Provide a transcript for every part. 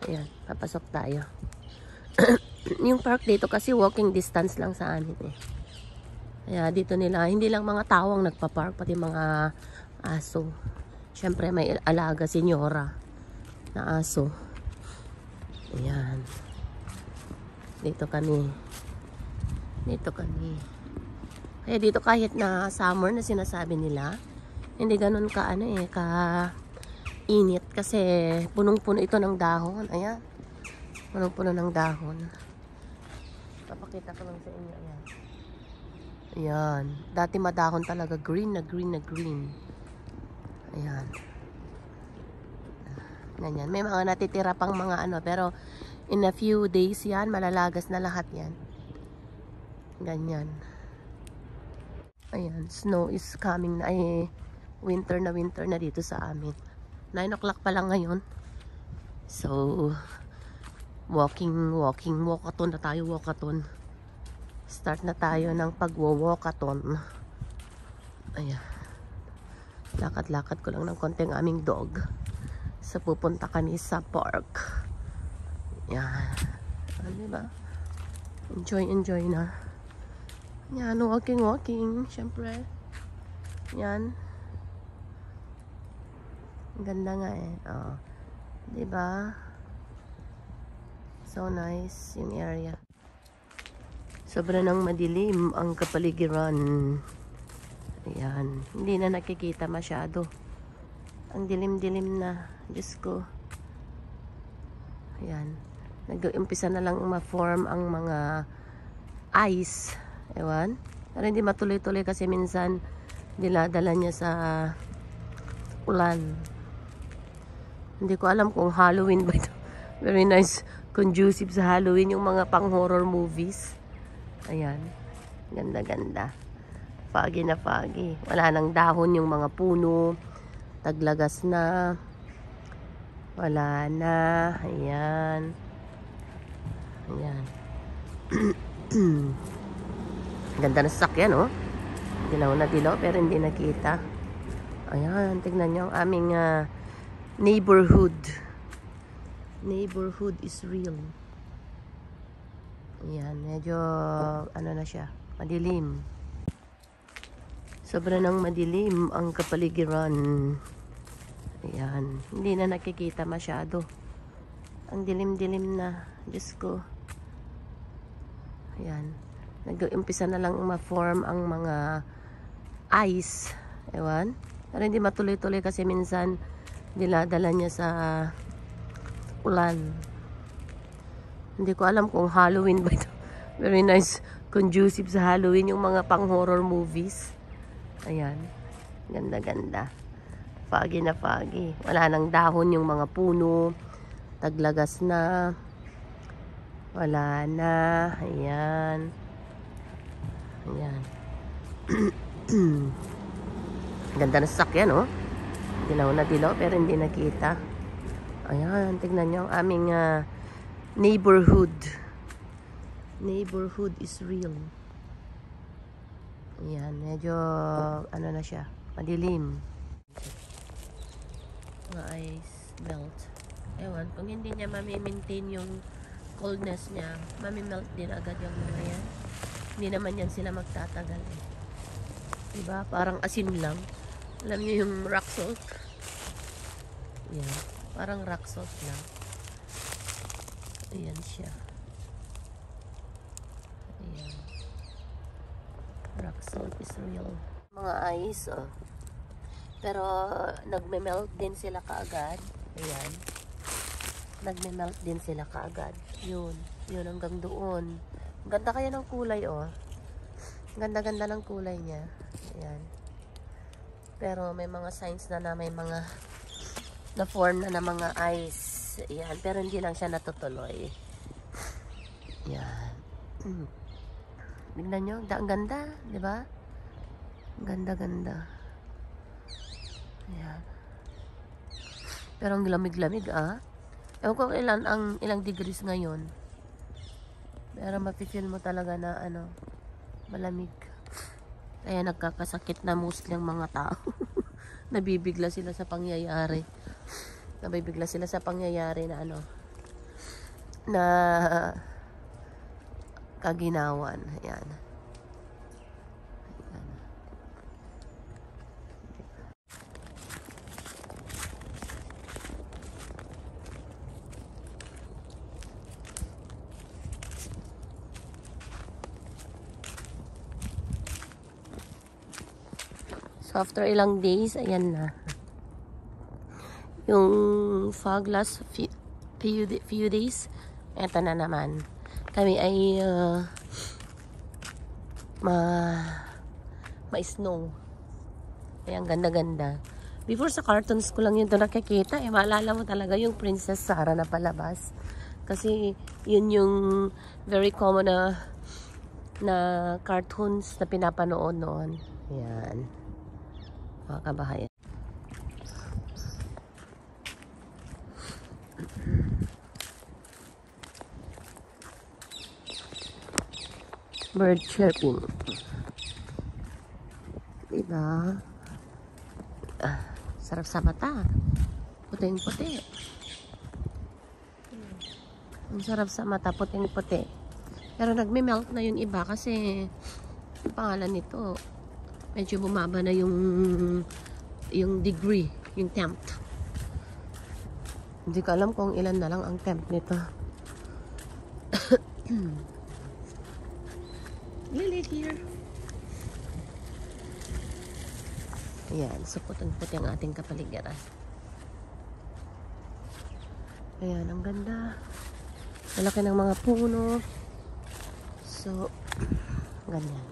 Ayan, papasok tayo. Yung park dito kasi walking distance lang sa amin eh. Kaya dito nila, hindi lang mga tao ang nagpa-park, pati mga aso. Siyempre may alaga senyora na aso. Ayan. Dito kami. Dito kami. Kaya dito kahit na summer na sinasabi nila, hindi ganun ka ano eh, ka init kasi punong-puno ito ng dahon. Ayan. Punong-puno ng dahon. Papakita ko lang sa inyo. Ayan. Ayan. Dati madahon talaga. Green na green na green. Ayan. Ganyan. May mga natitira pang mga ano. Pero in a few days yan, malalagas na lahat yan. Ganyan. Ayan. Snow is coming na. Ay, winter na dito sa amin. 9 o'clock pa lang ngayon. So, walkathon na tayo, walkathon. Start na tayo ng pagwo-walkathon. Ayan. Lakad-lakad ko lang ng konti ang aming dog. Sa pupunta kami sa park. Ayan. Diba? Enjoy na. Ayan, walking. Siyempre. Ayan. Ganda nga eh. Oh. Diba? So nice yung area. Sobra nang madilim ang kapaligiran. Ayan. Hindi na nakikita masyado. Ang dilim-dilim na. Diyos ko. Ayan. Nag-umpisa na lang ma-form ang mga ice. Ewan. Pero hindi matuloy-tuloy kasi minsan diladala niya sa ulan. Hindi ko alam kung Halloween ba ito. Very nice. Conducive sa Halloween yung mga pang-horror movies. Ayan. Ganda-ganda. Foggy na foggy. Wala nang dahon yung mga puno. Taglagas na. Wala na. Ayan. Ayan. Ganda na sasakyan, oh. Dilaw na dilaw pero hindi nakita. Ayan. Tignan nyo ang aming neighborhood. Neighborhood is real. Ayan, medyo ano na siya, madilim. Sobra nang madilim ang kapaligiran. Ayan, hindi na nakikita masyado. Ang dilim-dilim na, Diyos ko. Ayan, nag-umpisa na lang ma-form ang mga ice. Ewan, pero hindi matuloy-tuloy kasi minsan diladala niya sa ulan. Hindi ko alam kung Halloween ba ito. Very nice. Conducive sa Halloween yung mga pang-horror movies. Ayan. Ganda-ganda. Foggy na foggy. Wala nang dahon yung mga puno. Taglagas na. Wala na. Ayan. Ayan. Ganda na sasakyan, oh. Dilaw na dilaw pero hindi nakita. Ayan. Tignan nyo ang aming neighborhood. Neighborhood is real. Ayan, medyo ano na siya, madilim. Mga ice melt. Ewan, kung hindi niya mami-maintain yung coldness niya, mami-melt din agad yung mga yan. Hindi naman yan sila magtatagal eh. Diba? Parang asin lang. Alam niyo yung rock salt? Ayan, parang rock salt lang. Ayan siya. Ayan. Rock salt is real. Mga ice, oh. Pero, nagme-melt din sila kaagad. Ayan. Nagme-melt din sila kaagad. Yun. Yun hanggang doon. Ganda kaya ng kulay, oh. Ganda-ganda ng kulay niya. Ayan. Pero, may mga signs na may mga na-form na mga ice. Ayan, pero hindi lang siya natutuloy. Ayan. Tignan nyo, ang ganda, di ba? Ganda-ganda. Ayan. Pero ang lamig-lamig, ah. Ewan ko ilang degrees ngayon. Pero mafe-feel mo talaga na ano, malamig. Kaya nagkakasakit na mostly ang mga tao. Nabibigla sila sa pangyayari. Nabibigla sila sa pangyayari na ano, na kaginawan. Ayan. So, after ilang days, ayan na. Yung fog last few days, eto na naman. Kami ay ma-snow. Ayan, ganda-ganda. Before sa cartoons ko lang yun ito nakikita. Maalala mo talaga yung Princess Sarah na palabas. Kasi yun yung very common na cartoons na pinapanood noon. Ayan. Mga kabahayan. Bird chirping. Diba? Sarap sa mata. Puting-puti. Ang sarap sa mata, puting-puti. Pero nagme-melt na yung iba kasi ang pangalan nito, medyo bumaba na yung degree, yung temp. Hindi ko alam kung ilan na lang ang temp nito. Lily here. Ayan, so putang-puti ang ating kapaligiran. Ayan, ang ganda. Malaki ng mga puno. So, ganyan.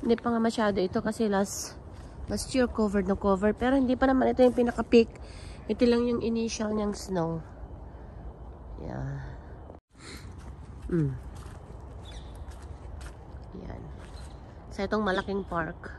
Hindi pa nga masyado ito kasi last year covered na cover. Pero hindi pa naman ito yung pinaka-peak. Ito lang yung initial niyang snow. Yeah. Ayan. Sa itong malaking park.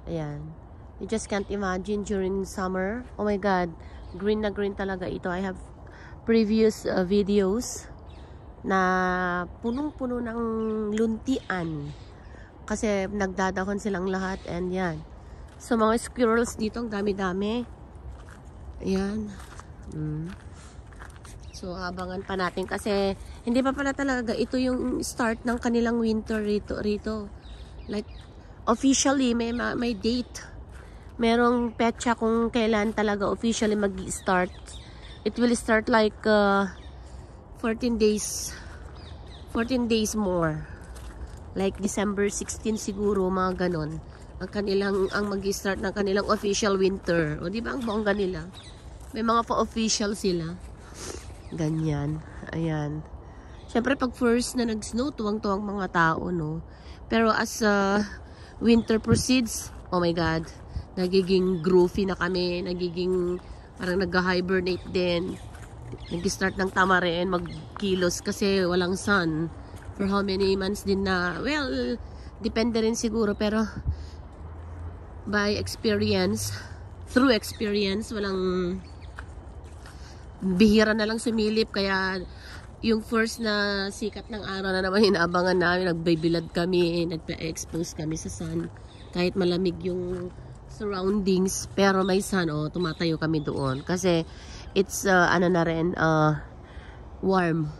Ayan. You just can't imagine during summer. Oh my God. Green na green talaga ito. I have previous videos na punong-puno ng luntian. Kasi nagdadahon silang lahat. And yan. So mga squirrels dito, ang dami-dami. Ayan. So abangan pa natin kasi hindi pa pala talaga ito yung start ng kanilang winter rito. Like officially may date. Merong petsa kung kailan talaga officially mag-start. It will start like 14 days more. Like December 16 siguro, mga ganon. Ang mag-start ng kanilang official winter. O di ba ang bongga nila? May mga pa-official sila. Ganyan. Ayan. Siyempre pag first na nag-snow, tuwang-tuwang mga tao, no? Pero as winter proceeds, oh my God, nagiging groovy na kami, nagiging parang nag-hibernate din. Nag-start ng tama rin, mag-kilos kasi walang sun. For how many months din na, well, depende rin siguro, pero by experience, through experience, walang bihira na lang sumilip, kaya yung first na sikat ng araw na naman inaabangan namin, nagbibilad kami, nagpa-expose kami sa sun, kahit malamig yung surroundings, pero may sun, tumatayo kami doon, kasi it's, ano na rin, warm.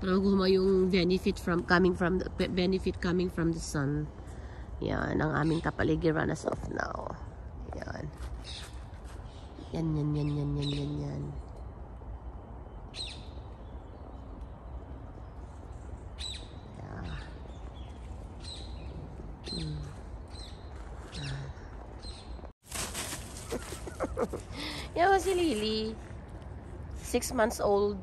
Pero yung benefit coming from the sun. Yan, ang aming kapaligiran as of now. Yan. Yan. Yan si Lily. 6 months old.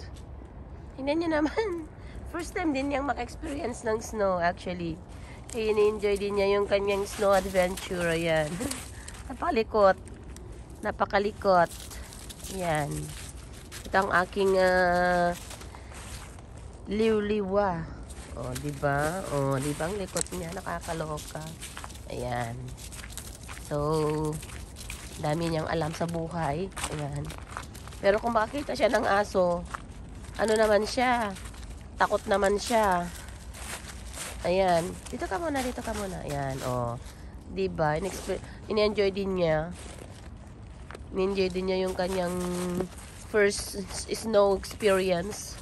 Hindi niya naman. First time din niyang maka-experience ng snow actually. Kaya ini-enjoy din niya yung kanyang snow adventure. Ayan. Napakalikot. Ayan. Ito ang aking liw-liwa. Diba? Diba ang likot niya? Nakakaloka. Ayan. So, dami niyang alam sa buhay. Ayan. Pero kung makakita siya ng aso, ano naman siya? Takot naman siya. Ayan. Dito ka muna. Ayan, Diba? In-enjoy din niya. In-enjoy din niya yung kanyang first snow experience.